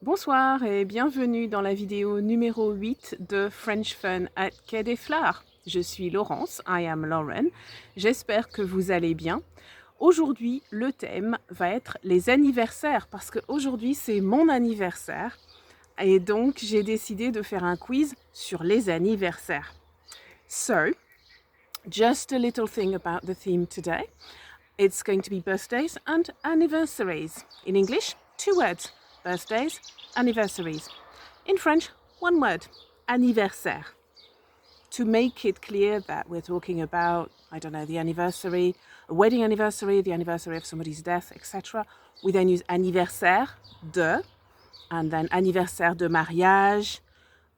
Bonsoir et bienvenue dans la vidéo numéro 8 de French Fun at Quai des Fleurs. Je suis Laurence, I am Lauren. J'espère que vous allez bien. Aujourd'hui, le thème va être les anniversaires parce qu'aujourd'hui, c'est mon anniversaire et donc j'ai décidé de faire un quiz sur les anniversaires. So, just a little thing about the theme today. It's going to be birthdays and anniversaries. In English, 2 words. Birthdays, anniversaries. In French, 1 word, anniversaire. To make it clear that we're talking about, I don't know, the anniversary, a wedding anniversary, the anniversary of somebody's death, etc., we then use anniversaire de, and then anniversaire de mariage,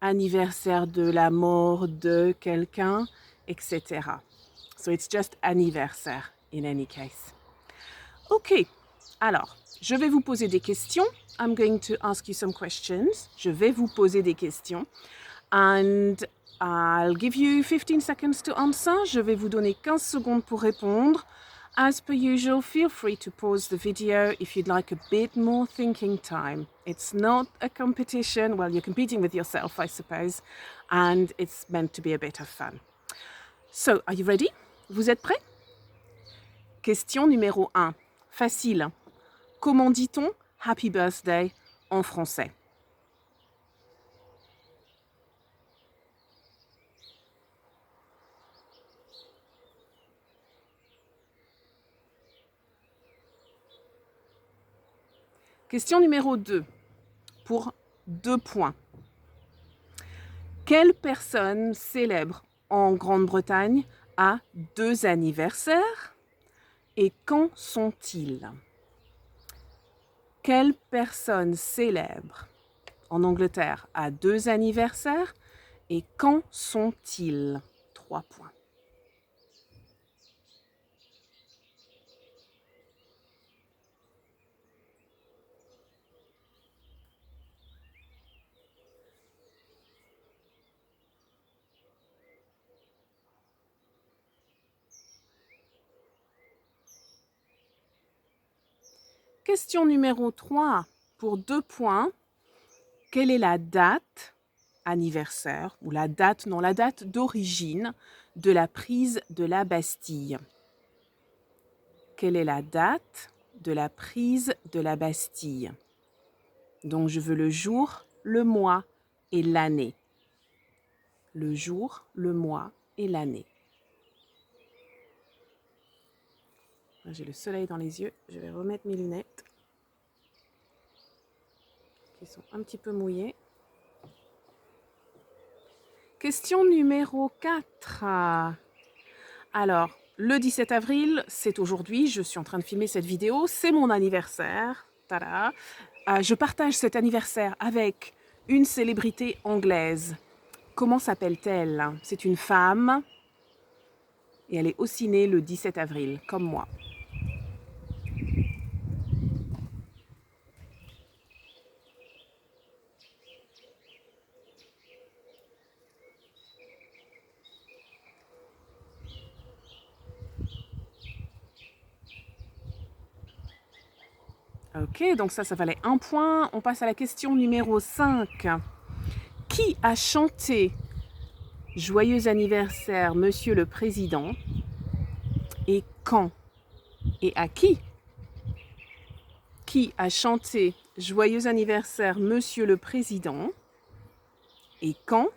anniversaire de la mort de quelqu'un, etc. So it's just anniversaire in any case. Ok, alors, je vais vous poser des questions. I'm going to ask you some questions. Je vais vous poser des questions. And I'll give you 15 seconds to answer. Je vais vous donner 15 secondes pour répondre. As per usual, feel free to pause the video if you'd like a bit more thinking time. It's not a competition. Well, you're competing with yourself, I suppose. And it's meant to be a bit of fun. So, are you ready? Vous êtes prêts? Question numéro 1. Facile. Comment dit-on Happy Birthday en français? Question numéro 2. Pour 2 points. Quelle personne célèbre en Grande-Bretagne a 2 anniversaires et quand sont-ils? Quelle personne célèbre en Angleterre a 2 anniversaires et quand sont-ils? 3 points. Question numéro 3, pour 2 points. Quelle est la date anniversaire, ou la date d'origine de la prise de la Bastille? Quelle est la date de la prise de la Bastille? Donc je veux le jour, le mois et l'année. Le jour, le mois et l'année. J'ai le soleil dans les yeux, je vais remettre mes lunettes qui sont un petit peu mouillées. Question numéro 4. Alors, le 17 avril, c'est aujourd'hui, je suis en train de filmer cette vidéo, c'est mon anniversaire. Tada. Je partage cet anniversaire avec une célébrité anglaise. Comment s'appelle-t-elle? C'est une femme et elle est aussi née le 17 avril, comme moi. Ok, donc ça valait 1 point. On passe à la question numéro 5. Qui a chanté « Joyeux anniversaire, Monsieur le Président » et quand? Et à qui? Qui a chanté « Joyeux anniversaire, Monsieur le Président » et quand?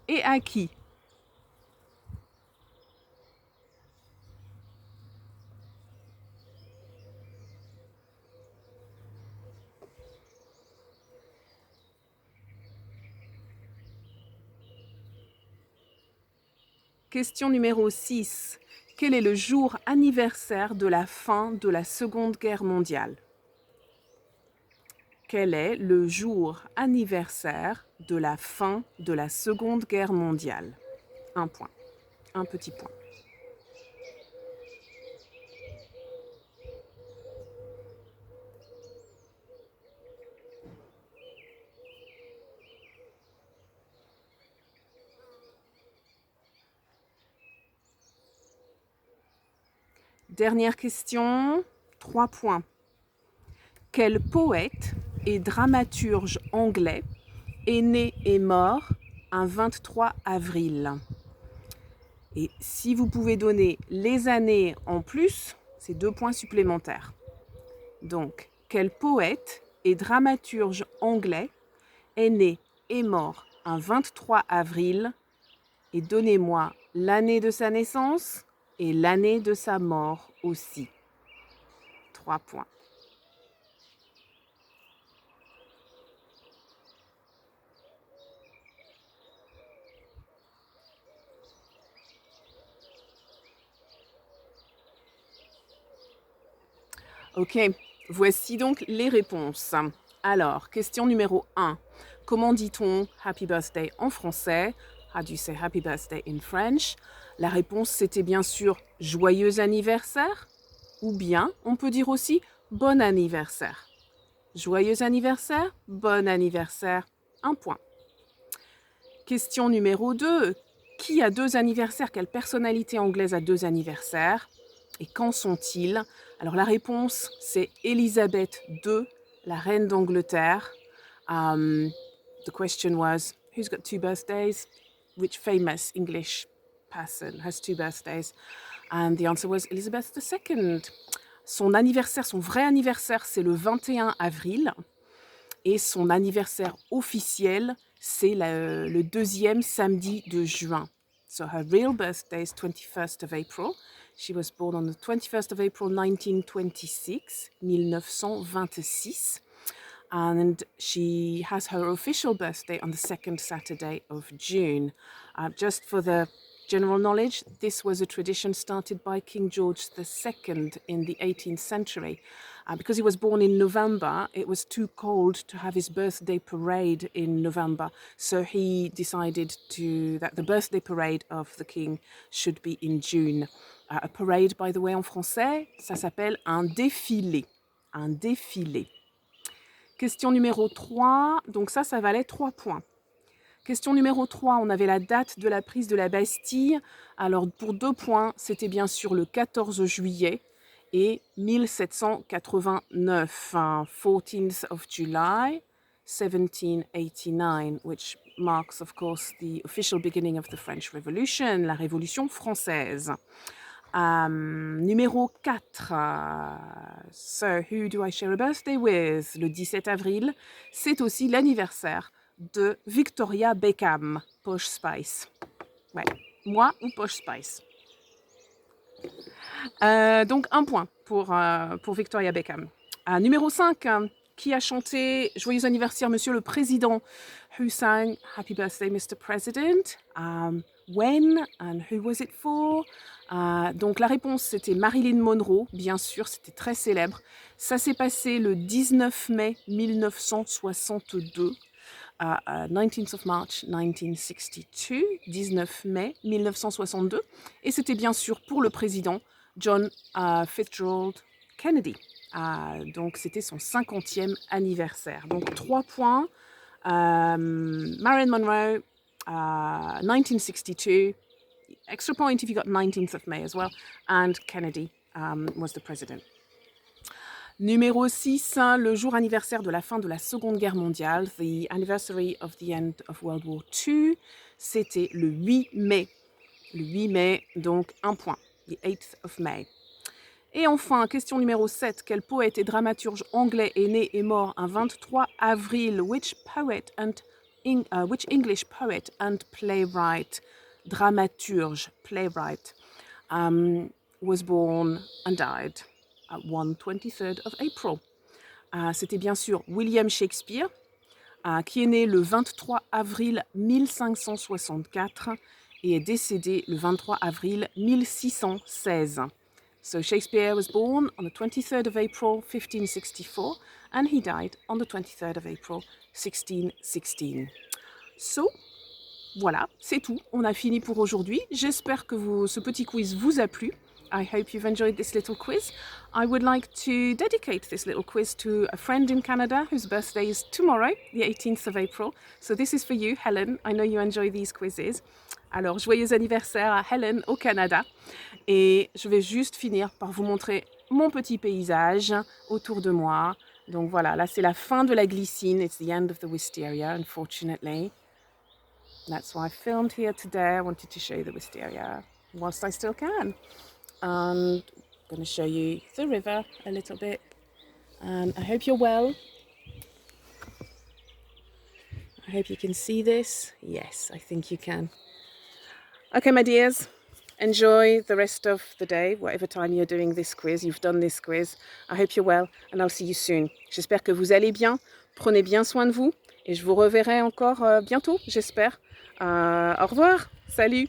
Et à qui? Question numéro 6. Quel est le jour anniversaire de la fin de la Seconde Guerre mondiale? Quel est le jour anniversaire de la fin de la Seconde Guerre mondiale? 1 point. Un petit point. Dernière question, 3 points. Quel poète est dramaturge anglais, est né et mort un 23 avril? Et si vous pouvez donner les années en plus, c'est 2 points supplémentaires. Donc, quel poète et dramaturge anglais est né et mort un 23 avril? Et donnez-moi l'année de sa naissance et l'année de sa mort aussi. 3 points. Ok, voici donc les réponses. Alors, question numéro 1. Comment dit-on Happy Birthday en français? How do you say Happy Birthday in French? La réponse, c'était bien sûr Joyeux anniversaire. Ou bien, on peut dire aussi Bon anniversaire. Joyeux anniversaire, bon anniversaire, 1 point. Question numéro 2. Qui a 2 anniversaires? Quelle personnalité anglaise a 2 anniversaires? Et quand sont-ils? Alors la réponse, c'est Élisabeth II, la reine d'Angleterre. The question was, who's got 2 birthdays? Which famous English person has 2 birthdays? And the answer was Elizabeth II. Son anniversaire, son vrai anniversaire, c'est le 21 avril. Et son anniversaire officiel, c'est le 2e samedi de juin. So her real birthday is 21st of April. She was born on the 21st of April 1926, 1926. And she has her official birthday on the 2nd Saturday of June. Just for the general knowledge, this was a tradition started by King George II in the 18th century. Because he was born in November, it was too cold to have his birthday parade in November. So he decided that the birthday parade of the king should be in June. A parade, by the way, en français, ça s'appelle un défilé. Un défilé. Question numéro 3, donc ça valait 3 points. Question numéro 3, on avait la date de la prise de la Bastille. Alors pour 2 points, c'était bien sûr le 14 juillet et 1789, 14th of July, 1789, which marks of course the official beginning of the French Revolution, la Révolution française. Numéro 4. So, who do I share a birthday with? Le 17 avril, c'est aussi l'anniversaire de Victoria Beckham, Posh Spice. Ouais, moi ou Posh Spice. Donc, 1 point pour Victoria Beckham. Numéro 5. Qui a chanté Joyeux anniversaire, Monsieur le Président? Who sang Happy Birthday, Mr. President? When and who was it for? Donc la réponse, c'était Marilyn Monroe, bien sûr, c'était très célèbre. Ça s'est passé le 19 mai 1962. 19th of March 1962, 19 mai 1962. Et c'était bien sûr pour le président John Fitzgerald Kennedy. Donc c'était son 50e anniversaire. Donc 3 points. Marilyn Monroe, 1962. Extra point if you got 19th of May as well. And Kennedy was the president. Numéro 6, le jour anniversaire de la fin de la Seconde Guerre mondiale, the anniversary of the end of World War II, c'était le 8 mai. Le 8 mai, donc 1 point, the 8th of May. Et enfin, question numéro 7, quel poète et dramaturge anglais est né et mort un 23 avril? Which English poet and playwright, dramaturge, playwright, was born and died at 23rd of April. C'était bien sûr William Shakespeare, qui est né le 23 avril 1564 et est décédé le 23 avril 1616. So Shakespeare was born on the 23rd of April 1564 and he died on the 23rd of April 1616. So, voilà, c'est tout. On a fini pour aujourd'hui. J'espère que ce petit quiz vous a plu. I hope you've enjoyed this little quiz. I would like to dedicate this little quiz to a friend in Canada whose birthday is tomorrow, the 18th of April. So this is for you, Helen. I know you enjoy these quizzes. Alors, joyeux anniversaire à Helen au Canada. Et je vais juste finir par vous montrer mon petit paysage autour de moi. Donc voilà, là c'est la fin de la glycine. It's the end of the wisteria, unfortunately. That's why I filmed here today. I wanted to show you the wisteria whilst I still can. And I'm going to show you the river a little bit. And I hope you're well. I hope you can see this. Yes, I think you can. Okay, my dears, enjoy the rest of the day, whatever time you're doing this quiz. You've done this quiz. I hope you're well and I'll see you soon. J'espère que vous allez bien. Prenez bien soin de vous et je vous reverrai encore bientôt, j'espère. Au revoir. Salut.